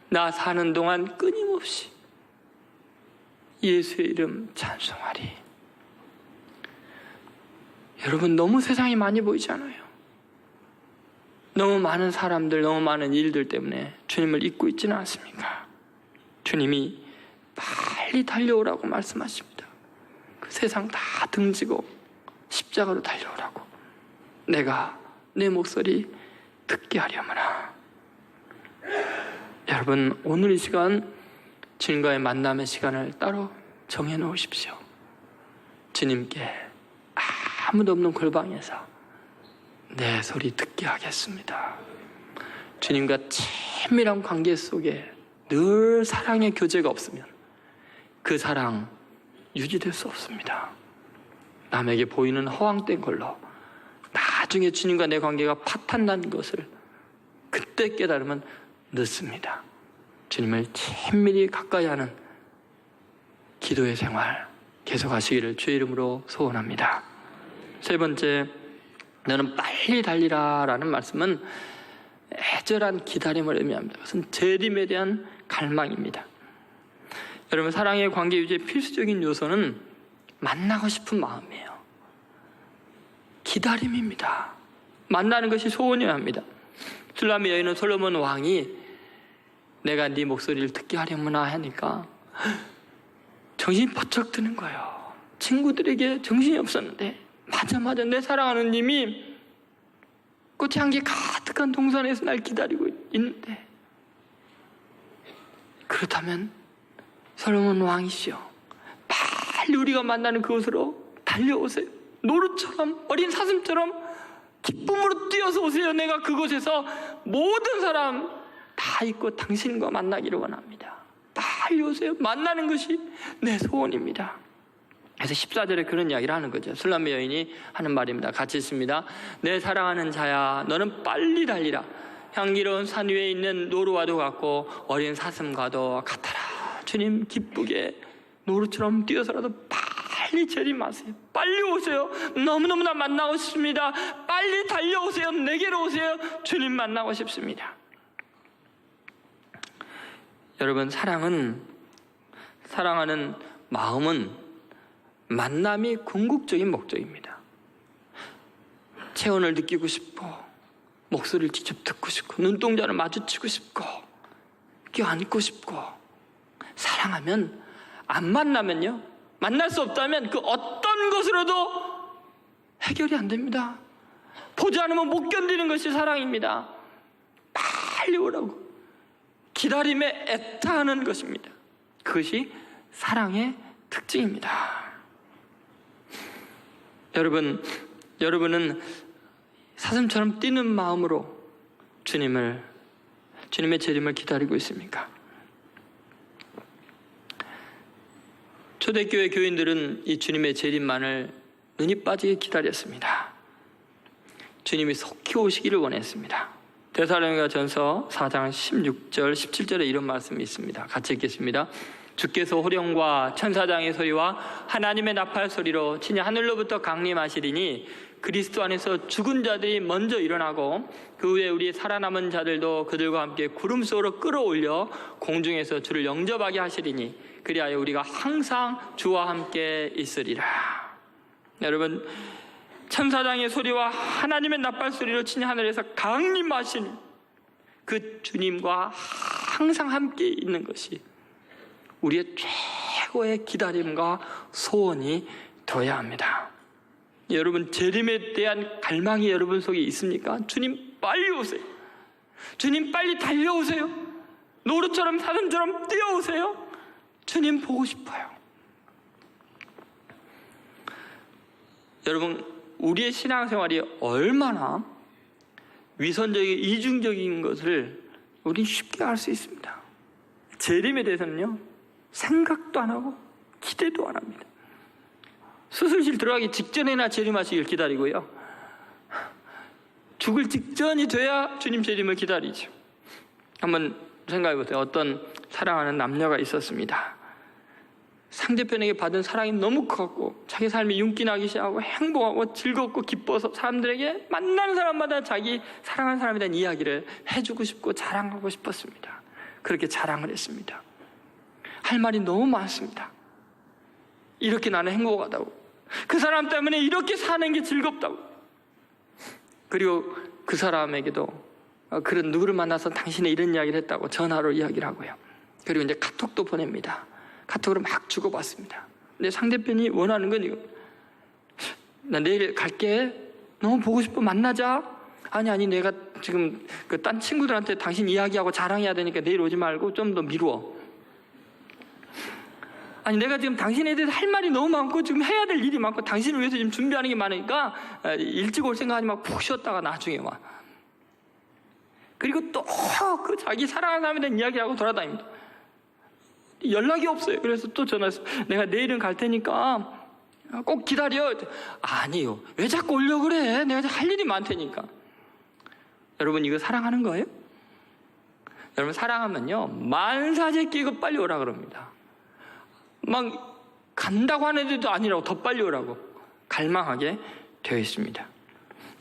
나 사는 동안 끊임없이 예수의 이름 찬송하리. 여러분, 너무 세상이 많이 보이지 않아요? 너무 많은 사람들, 너무 많은 일들 때문에 주님을 잊고 있지는 않습니까? 주님이 빨리 달려오라고 말씀하십니다. 그 세상 다 등지고 십자가로 달려오라고. 내가 내 목소리 듣게 하려무나. 여러분, 오늘 이 시간 주님과의 만남의 시간을 따로 정해놓으십시오. 주님께 아무도 없는 골방에서 내 소리 듣게 하겠습니다. 주님과 친밀한 관계 속에 늘 사랑의 교제가 없으면 그 사랑 유지될 수 없습니다. 남에게 보이는 허황된 걸로 나중에 주님과 내 관계가 파탄난 것을 그때 깨달으면 늦습니다. 주님을 친밀히 가까이 하는 기도의 생활 계속하시기를 주의 이름으로 소원합니다. 세 번째, 너는 빨리 달리라 라는 말씀은 애절한 기다림을 의미합니다. 그것은 재림에 대한 갈망입니다. 여러분, 사랑의 관계 유지의 필수적인 요소는 만나고 싶은 마음이에요. 기다림입니다. 만나는 것이 소원이어야 합니다. 슐라미 여인은 솔로몬 왕이 내가 네 목소리를 듣게 하려무나 하니까 정신이 번쩍 드는 거예요. 친구들에게 정신이 없었는데 맞아 내 사랑하는 님이 꽃향기 가득한 동산에서 날 기다리고 있는데, 그렇다면 솔로몬 왕이시여, 빨리 우리가 만나는 그곳으로 달려오세요. 노루처럼, 어린 사슴처럼 기쁨으로 뛰어서 오세요. 내가 그곳에서 모든 사람 다 잊고 당신과 만나기를 원합니다. 빨리 오세요. 만나는 것이 내 소원입니다. 그래서 14절에 그런 이야기를 하는 거죠. 슐라미 여인이 하는 말입니다. 같이 있습니다. 내 사랑하는 자야, 너는 빨리 달리라. 향기로운 산 위에 있는 노루와도 같고 어린 사슴과도 같아라. 주님 기쁘게 노루처럼 뛰어서라도 빨리 재림하세요. 빨리 오세요. 너무너무나 만나고 싶습니다. 빨리 달려오세요. 내게로 오세요. 주님 만나고 싶습니다. 여러분, 사랑하는 마음은 만남이 궁극적인 목적입니다. 체온을 느끼고 싶고, 목소리를 직접 듣고 싶고, 눈동자를 마주치고 싶고, 껴안고 싶고. 사랑하면, 안 만나면요, 만날 수 없다면 그 어떤 것으로도 해결이 안 됩니다. 보지 않으면 못 견디는 것이 사랑입니다. 빨리 오라고 기다림에 애타하는 것입니다. 그것이 사랑의 특징입니다. 여러분은 사슴처럼 뛰는 마음으로 주님의 재림을 기다리고 있습니까? 초대교회 교인들은 이 주님의 재림만을 눈이 빠지게 기다렸습니다. 주님이 속히 오시기를 원했습니다. 데살로니가전서 4장 16절 17절에 이런 말씀이 있습니다. 같이 읽겠습니다. 주께서 호령과 천사장의 소리와 하나님의 나팔 소리로 친히 하늘로부터 강림하시리니 그리스도 안에서 죽은 자들이 먼저 일어나고 그 후에 우리 살아남은 자들도 그들과 함께 구름 속으로 끌어올려 공중에서 주를 영접하게 하시리니 그리하여 우리가 항상 주와 함께 있으리라. 여러분, 천사장의 소리와 하나님의 나팔 소리로 친히 하늘에서 강림하신 그 주님과 항상 함께 있는 것이 우리의 최고의 기다림과 소원이 되어야 합니다. 여러분, 재림에 대한 갈망이 여러분 속에 있습니까? 주님 빨리 오세요. 주님 빨리 달려오세요. 노루처럼 사슴처럼 뛰어오세요. 주님 보고 싶어요. 여러분, 우리의 신앙생활이 얼마나 위선적이고 이중적인 것을 우리는 쉽게 알 수 있습니다. 재림에 대해서는요, 생각도 안 하고 기대도 안 합니다. 수술실 들어가기 직전에나 재림하시길 기다리고요, 죽을 직전이 돼야 주님 재림을 기다리죠. 한번 생각해 보세요. 어떤 사랑하는 남녀가 있었습니다. 상대편에게 받은 사랑이 너무 커갖고 자기 삶이 윤기나기 시작하고 행복하고 즐겁고 기뻐서 사람들에게 만나는 사람마다 자기 사랑하는 사람에 대한 이야기를 해주고 싶고 자랑하고 싶었습니다. 그렇게 자랑을 했습니다. 할 말이 너무 많습니다. 이렇게 나는 행복하다고, 그 사람 때문에 이렇게 사는 게 즐겁다고. 그리고 그 사람에게도 그런 누구를 만나서 당신이 이런 이야기를 했다고 전화로 이야기를 하고요. 그리고 이제 카톡도 보냅니다. 카톡으로 막 주고받습니다. 내 상대편이 원하는 건 이거. 나 내일 갈게. 너무 보고 싶어. 만나자. 아니 내가 지금 그 딴 친구들한테 당신 이야기하고 자랑해야 되니까 내일 오지 말고 좀 더 미루어. 아니 내가 지금 당신에 대해서 할 말이 너무 많고 지금 해야 될 일이 많고 당신을 위해서 지금 준비하는 게 많으니까 일찍 올 생각하지 말고 푹 쉬었다가 나중에 와. 그리고 또 그 자기 사랑하는 사람에 대한 이야기하고 돌아다닙니다. 연락이 없어요. 그래서 또 전화해서 내가 내일은 갈 테니까 꼭 기다려. 아니요. 왜 자꾸 오려고 그래? 내가 할 일이 많다니까. 여러분 이거 사랑하는 거예요? 여러분 사랑하면요 만사제 끼고 빨리 오라 그럽니다. 막 간다고 하는 애들도 아니라고 더 빨리 오라고 갈망하게 되어 있습니다.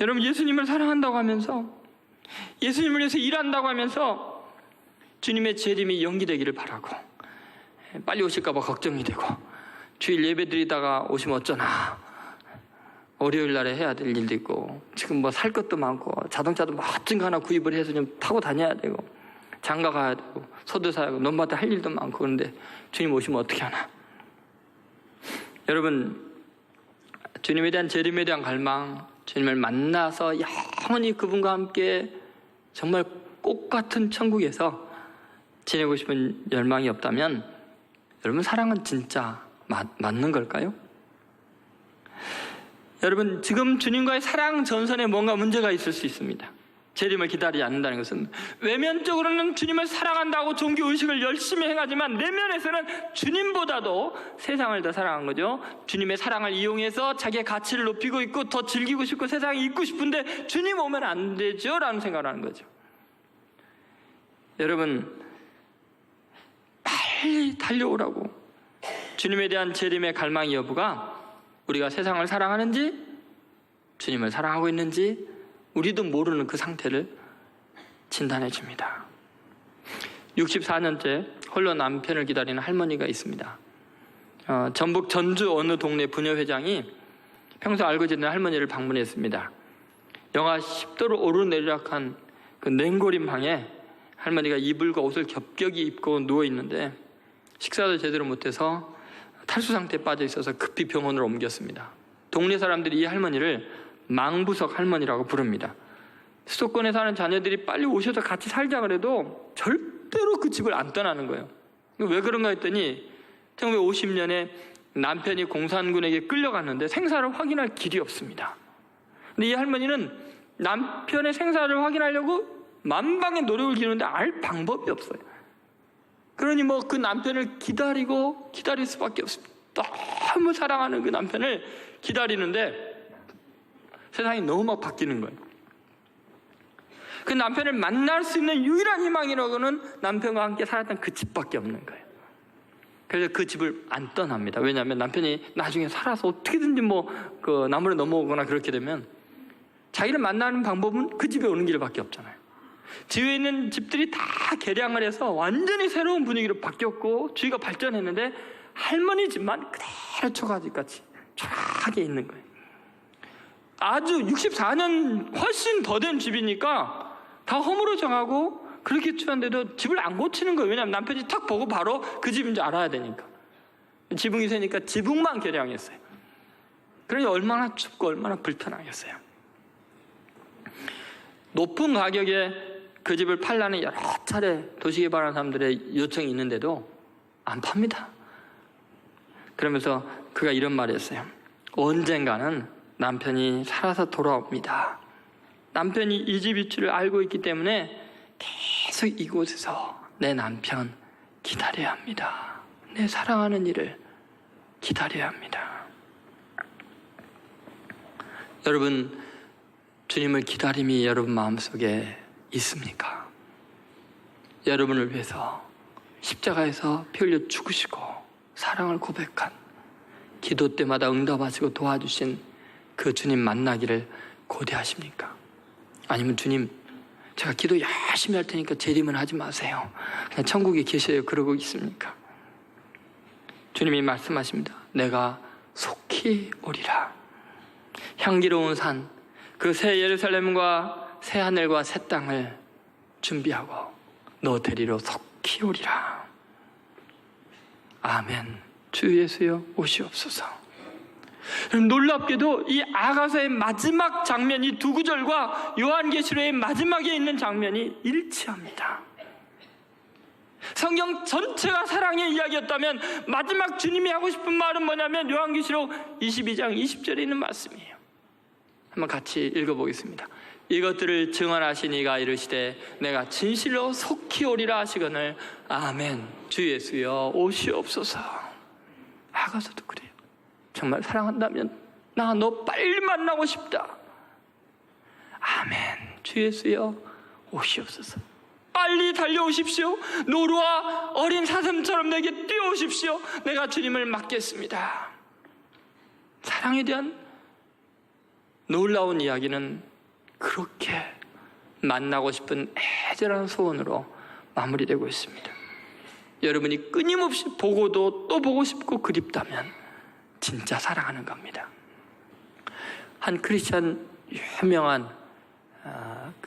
여러분 예수님을 사랑한다고 하면서 예수님을 위해서 일한다고 하면서 주님의 재림이 연기되기를 바라고 빨리 오실까 봐 걱정이 되고 주일 예배 드리다가 오시면 어쩌나 월요일 날에 해야 될 일도 있고 지금 뭐 살 것도 많고 자동차도 멋진 거 하나 구입을 해서 좀 타고 다녀야 되고 장가 가야 되고 소도 사야 하고 논밭에 할 일도 많고 그런데 주님 오시면 어떻게 하나. 여러분 주님에 대한 재림에 대한 갈망, 주님을 만나서 영원히 그분과 함께 정말 꽃 같은 천국에서 지내고 싶은 열망이 없다면 여러분 사랑은 진짜 맞는 걸까요? 여러분 지금 주님과의 사랑 전선에 뭔가 문제가 있을 수 있습니다. 재림을 기다리지 않는다는 것은 외면적으로는 주님을 사랑한다고 종교의식을 열심히 행하지만 내면에서는 주님보다도 세상을 더 사랑한 거죠. 주님의 사랑을 이용해서 자기의 가치를 높이고 있고 더 즐기고 싶고 세상에 있고 싶은데 주님 오면 안 되죠 라는 생각을 하는 거죠. 여러분 빨리 달려오라고. 주님에 대한 재림의 갈망 여부가 우리가 세상을 사랑하는지 주님을 사랑하고 있는지 우리도 모르는 그 상태를 진단해 줍니다. 64년째 홀로 남편을 기다리는 할머니가 있습니다. 전북 전주 어느 동네 부녀회장이 평소 알고 지내는 할머니를 방문했습니다. 영하 10도로 오르내리락한 그 냉골인 방에 할머니가 이불과 옷을 겹겹이 입고 누워있는데 식사도 제대로 못해서 탈수 상태에 빠져 있어서 급히 병원으로 옮겼습니다. 동네 사람들이 이 할머니를 망부석 할머니라고 부릅니다. 수도권에 사는 자녀들이 빨리 오셔서 같이 살자 그래도 절대로 그 집을 안 떠나는 거예요. 왜 그런가 했더니 1950년에 남편이 공산군에게 끌려갔는데 생사를 확인할 길이 없습니다. 근데 이 할머니는 남편의 생사를 확인하려고 만방의 노력을 기르는데 알 방법이 없어요. 그러니 뭐 그 남편을 기다릴 수밖에 없습니다. 너무 사랑하는 그 남편을 기다리는데 세상이 너무 막 바뀌는 거예요. 그 남편을 만날 수 있는 유일한 희망이라고는 남편과 함께 살았던 그 집밖에 없는 거예요. 그래서 그 집을 안 떠납니다. 왜냐하면 남편이 나중에 살아서 어떻게든지 그 나무를 넘어오거나 그렇게 되면 자기를 만나는 방법은 그 집에 오는 길밖에 없잖아요. 주위에 있는 집들이 다 개량을 해서 완전히 새로운 분위기로 바뀌었고 주위가 발전했는데 할머니 집만 그대로 초가집같이 쫙하게 있는 거예요. 아주 64년 훨씬 더 된 집이니까 다 허물어져가고 그렇게 추한데도 집을 안 고치는 거예요. 왜냐하면 남편이 탁 보고 바로 그 집인 줄 알아야 되니까. 지붕이 세니까 지붕만 개량했어요. 그러니 얼마나 춥고 얼마나 불편하겠어요. 높은 가격에 그 집을 팔라는 여러 차례 도시개발하는 사람들의 요청이 있는데도 안 팝니다. 그러면서 그가 이런 말을 했어요. 언젠가는 남편이 살아서 돌아옵니다. 남편이 이 집 위치를 알고 있기 때문에 계속 이곳에서 내 남편 기다려야 합니다. 내 사랑하는 이를 기다려야 합니다. 여러분, 주님을 기다림이 여러분 마음속에 있습니까? 여러분을 위해서 십자가에서 피 흘려 죽으시고 사랑을 고백한 기도 때마다 응답하시고 도와주신 그 주님 만나기를 고대하십니까? 아니면 주님, 제가 기도 열심히 할 테니까 재림은 하지 마세요. 그냥 천국에 계셔요. 그러고 있습니까? 주님이 말씀하십니다. 내가 속히 오리라. 향기로운 산, 그 새 예루살렘과 새 하늘과 새 땅을 준비하고 너 데리러 속히 오리라. 아멘. 주 예수여 오시옵소서. 놀랍게도 이 아가서의 마지막 장면이 두 구절과 요한계시록의 마지막에 있는 장면이 일치합니다. 성경 전체가 사랑의 이야기였다면 마지막 주님이 하고 싶은 말은 뭐냐면 요한계시록 22장 20절에 있는 말씀이에요. 한번 같이 읽어보겠습니다. 이것들을 증언하신 이가 이르시되 내가 진실로 속히 오리라 하시거늘 아멘. 주 예수여 오시옵소서. 아가서도 그래요. 정말 사랑한다면 나 너 빨리 만나고 싶다. 아멘. 주 예수여 오시옵소서. 빨리 달려오십시오. 노루와 어린 사슴처럼 내게 뛰어오십시오. 내가 주님을 맡겠습니다. 사랑에 대한 놀라운 이야기는 그렇게 만나고 싶은 애절한 소원으로 마무리되고 있습니다. 여러분이 끊임없이 보고도 또 보고 싶고 그립다면 진짜 사랑하는 겁니다. 한 크리스찬 유명한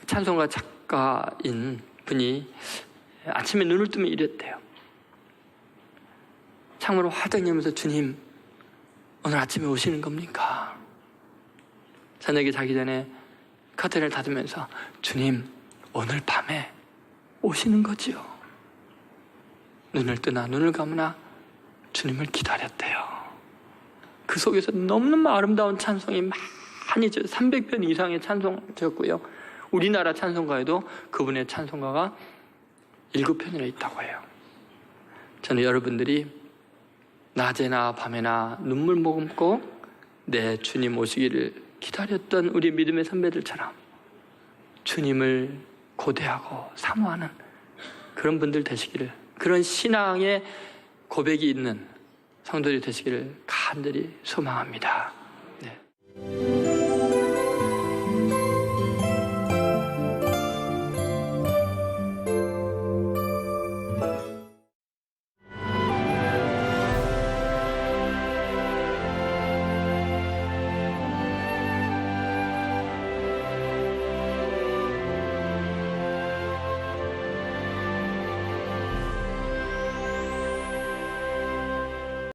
찬송가 작가인 분이 아침에 눈을 뜨면 이랬대요. 창문을 활짝 열면서 주님 오늘 아침에 오시는 겁니까? 저녁에 자기 전에 커튼을 닫으면서 주님 오늘 밤에 오시는 거지요. 눈을 뜨나 눈을 감으나 주님을 기다렸대요. 그 속에서 너무너무 아름다운 찬송이 많이 300편 이상의 찬송이었고요. 우리나라 찬송가에도 그분의 찬송가가 7편이나 있다고 해요. 저는 여러분들이 낮에나 밤에나 눈물 머금고 내 주님 오시기를 기다렸던 우리 믿음의 선배들처럼 주님을 고대하고 사모하는 그런 분들 되시기를, 그런 신앙의 고백이 있는 성도들이 되시기를 간절히 소망합니다.